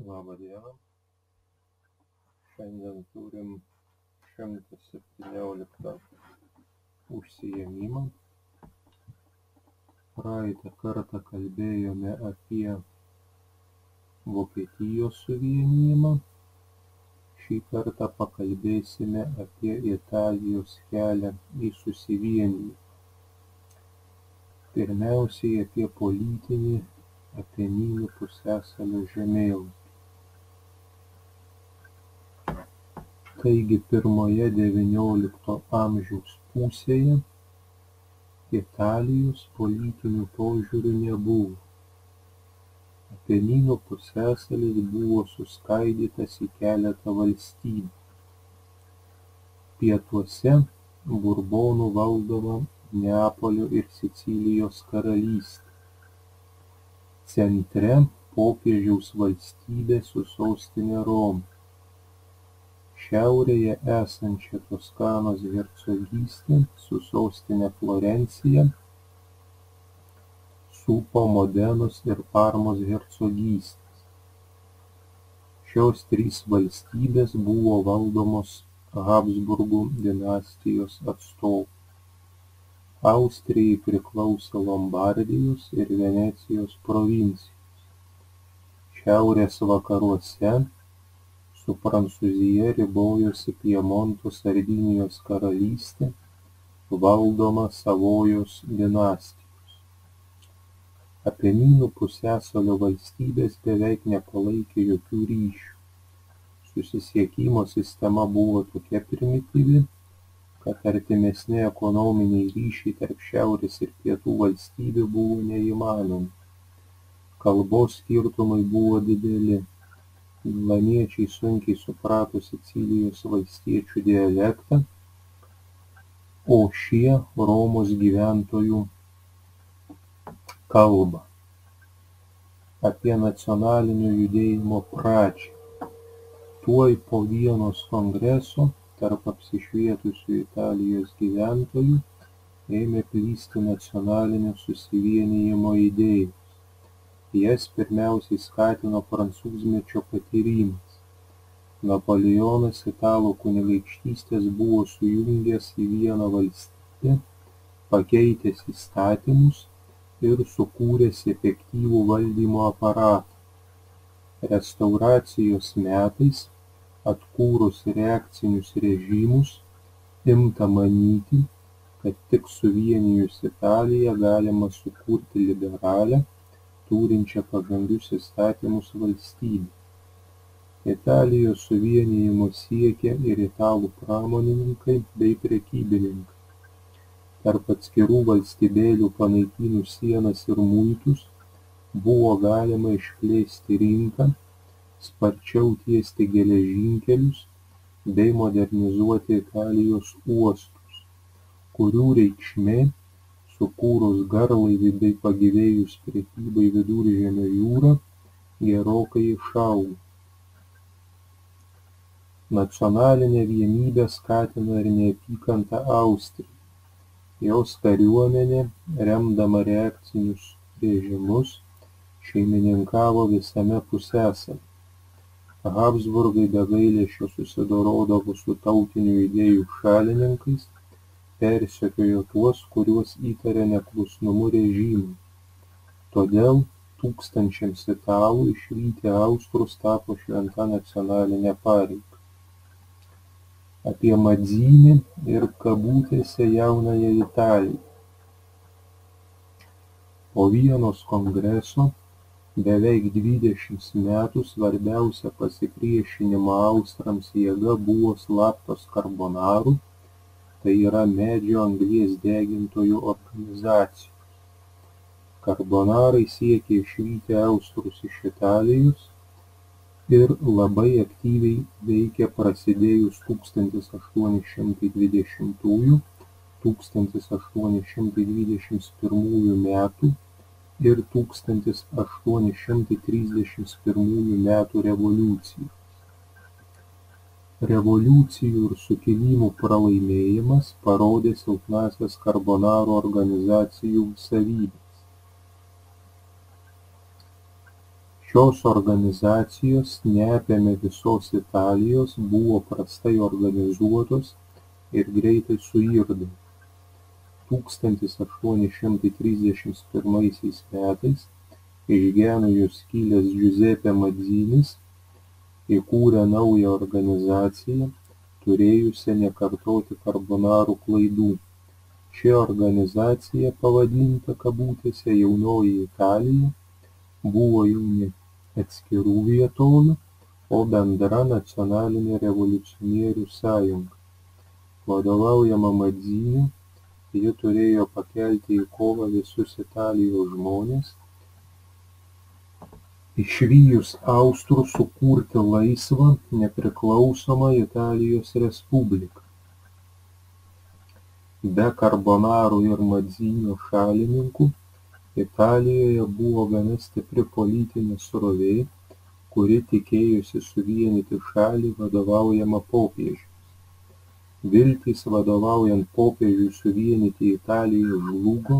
Labą dieną. Šiandien turim 117 užsiėmimą. Praeitą kartą kalbėjome apie Vokietijos suvienijimą. Šį kartą pakalbėsime apie Italijos kelią į susivienijimą. Pirmiausiai apie politinį Apeninų pusiasalio žemėlapį. Taigi pirmoje XIX amžiaus pusėje Italijos politiniu požiūriu nebuvo. Apeninų pusiasalis buvo suskaidytas į keletą valstybių. Pietuose Burbonų valdoma Neapolio ir Sicilijos karalystė. Centre popiežiaus valstybė su sostine Roma. Šiaurėje esančią Toskanos hercogystę su sostine Florencija supo Modenos ir Parmos hercogystės. Šios trys valstybės buvo valdomos Habsburgų dinastijos atstovų. Austrijai priklausė Lombardijos ir Venecijos provincijos. Šiaurės vakaruose su Prancūzija ribojosi Piemonto Sardinijos karalystė, valdoma Savojos dinastijos. Apeninų pusiasalio valstybės beveik nepalaikė jokių ryšių. Susisiekimo sistema buvo tokia primityvi, kad artimesni ekonominiai ryšiai tarp šiaurės ir pietų valstybių buvo neįmanomi. Kalbos skirtumai buvo dideli. Milaniečiai sunkiai suprato Sicilijos valstiečių dialektą, o šie Romos gyventojų kalbą. Apie nacionalinio judėjimo pradžią. Tuoj po Vienos kongreso tarp apsišvietusių Italijos gyventojų ėmė plisti nacionalinio susivienijimo idėjos. Jas pirmiausiai skatino prancūzmečio patyrimas. Napoleonas italų kunigaikštystes buvo sujungęs į vieną valstybę, pakeitęs įstatymus ir sukūręs efektyvų valdymo aparatą. Restauracijos metais, atkūrus reakcinius režimus, imta manyti, kad tik suvienijus Italiją galima sukurti liberalią, turinčią pažangius įstatymus valstybę. Italijos suvienijimo siekė ir italų pramonininkai bei prekybininkai. Tarp atskirų valstybėlių panaikinus sienas ir muitus buvo galima išplėsti rinką, sparčiau tiesti geležinkelius bei modernizuoti Italijos uostus, kurių reikšmė sukūrus garlaivį bei pagyvėjus prekybai Viduržemio jūra gerokai išaugo. Nacionalinę vienybę skatino ir neapykanta Austrijai. Jos kariuomenė, remdama reakcinius režimus, šeimininkavo visame pusiasalyje. Habsburgai be gailesčio susidorodavo su tautinių idėjų šalininkais, persekiojo tuos, kuriuos įtarė neklusnumu režimui. Todėl tūkstančiams italų išvyti austrus tapo šventa nacionalinė pareiga. Apie Madzinį ir kabutėse jaunąją Italiją. Po Vienos kongreso beveik 20 metų svarbiausia pasipriešinimo austrams jėga buvo slaptos karbonarų, tai yra medžio anglies degintojų organizacijos. Karbonarai siekė išvyti austrus iš Italijos ir labai aktyviai veikė prasidėjus 1820, 1821 metų ir 1831 metų revoliucijų. Revoliucijų ir sukilimų pralaimėjimas parodė silpnąsias karbonarų organizacijų savybes. Šios organizacijos neapėmė visos Italijos, buvo prastai organizuotos ir greitai suirdo. 1831 metais iš Genujos kilęs Giuseppe Mazzinis įkūrė naują organizaciją, turėjusią nekartoti Karbonarų klaidų. Ši organizacija, pavadinta kabutėse Jaunoji Italija, buvo jau ne atskirų vietovių, o bendra nacionalinė revoliucionierių sąjunga. Vadovaujama Mazzinio, ji turėjo pakelti į kovą visus Italijos žmones, išvijus austrus sukurti laisvą, nepriklausomą Italijos respubliką. Be Karbonarų ir Mazzinio šalininkų, Italijoje buvo gana stipri politinė srovė, kuri tikėjosi suvienyti šalį vadovaujama popiežiaus. Viltys vadovaujant popiežiui suvienyti Italiją žlugo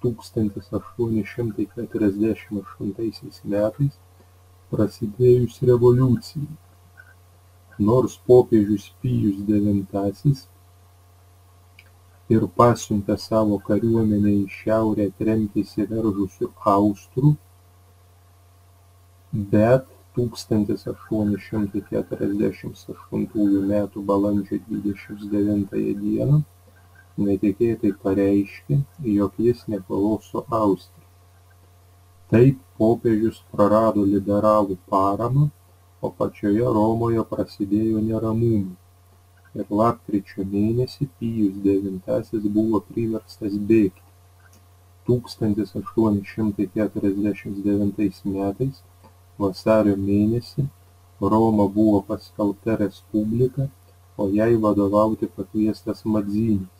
1848 metais prasidėjus revoliucijai. Nors popiežius Pijus IX ir pasiuntė savo kariuomenę į šiaurę atremti įsiveržusių austrų, bet 1848 m. balandžio 29 d. netikėtai pareiškė, jog jis nekovos su Austrija. Taip popiežius prarado liberalų paramą, o pačioje Romoje prasidėjo neramumai ir lapkričio mėnesį Pijus IX buvo priverstas bėgti. 1849 metais vasario mėnesį Roma buvo paskelbta respublika, o jai vadovauti pakviestas Mazzinis.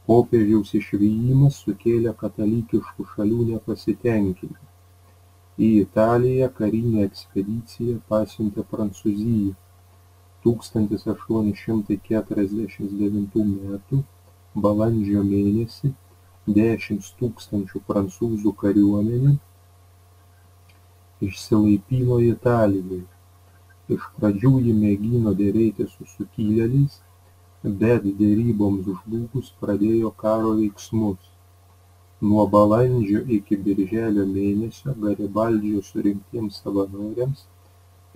Popiežiaus išvijimas sukėlė katalikiškų šalių nepasitenkinimą. Į Italiją karinę ekspediciją pasiuntė Prancūzija. 1849 m. balandžio mėnesį 10 000 prancūzų kariuomenė išsilaipino Italijoje. Iš pradžių ji mėgino derėtis su sukilėliais, bet deryboms žlugus pradėjo karo veiksmus. Nuo balandžio iki birželio mėnesio Garibaldžio surinktiems savanoriams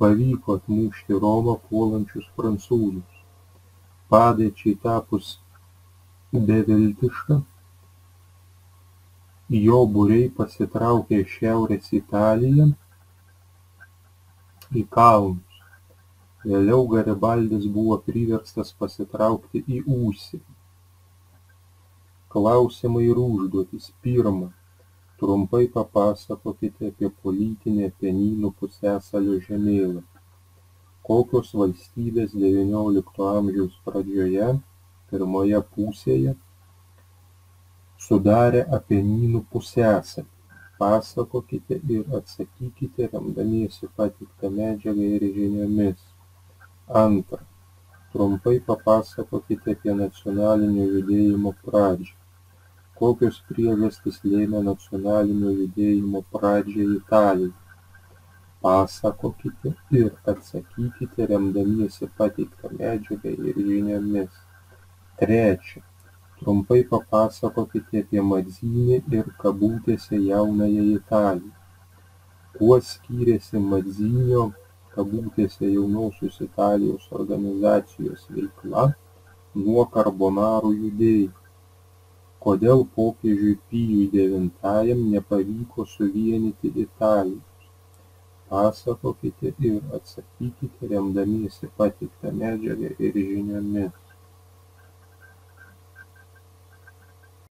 pavyko atmušti Romą puolančius prancūzus. Padėčiai tapus beviltiška, jo būriai pasitraukė iš Šiaurės Italiją į kalnus. Vėliau Garibaldis buvo priverstas pasitraukti į užsienį. Klausimai ir užduotys. Pirma, trumpai papasakokite apie politinį Apenynų pusiasalio žemėlapį. Kokios valstybės XIX amžiaus pradžioje, pirmoje pusėje, sudarė Apenynų pusiasalį? Pasakokite ir atsakykite remdamiesi pateiktą medžiagą ir žiniomis. Antra, trumpai papasakokite apie nacionalinio judėjimo pradžią. Kokios priežastys lėmė nacionalinio judėjimo pradžią Italijoje? Pasakokite ir atsakykite remdamiesi pateiktą medžiagą ir žiniomis. Trečia, trumpai papasakokite apie Mazzinį ir kabutėse jaunąją Italiją. Kuo skyrėsi Mazzinio kabutėse jaunosios Italijos organizacijos veikla nuo Karbonarų judėjimo? Kodėl popiežiui Pijui IX nepavyko suvienyti Italijos? Pasakokite ir atsakykite remdamiesi pateiktą medžiagą ir žiniomis.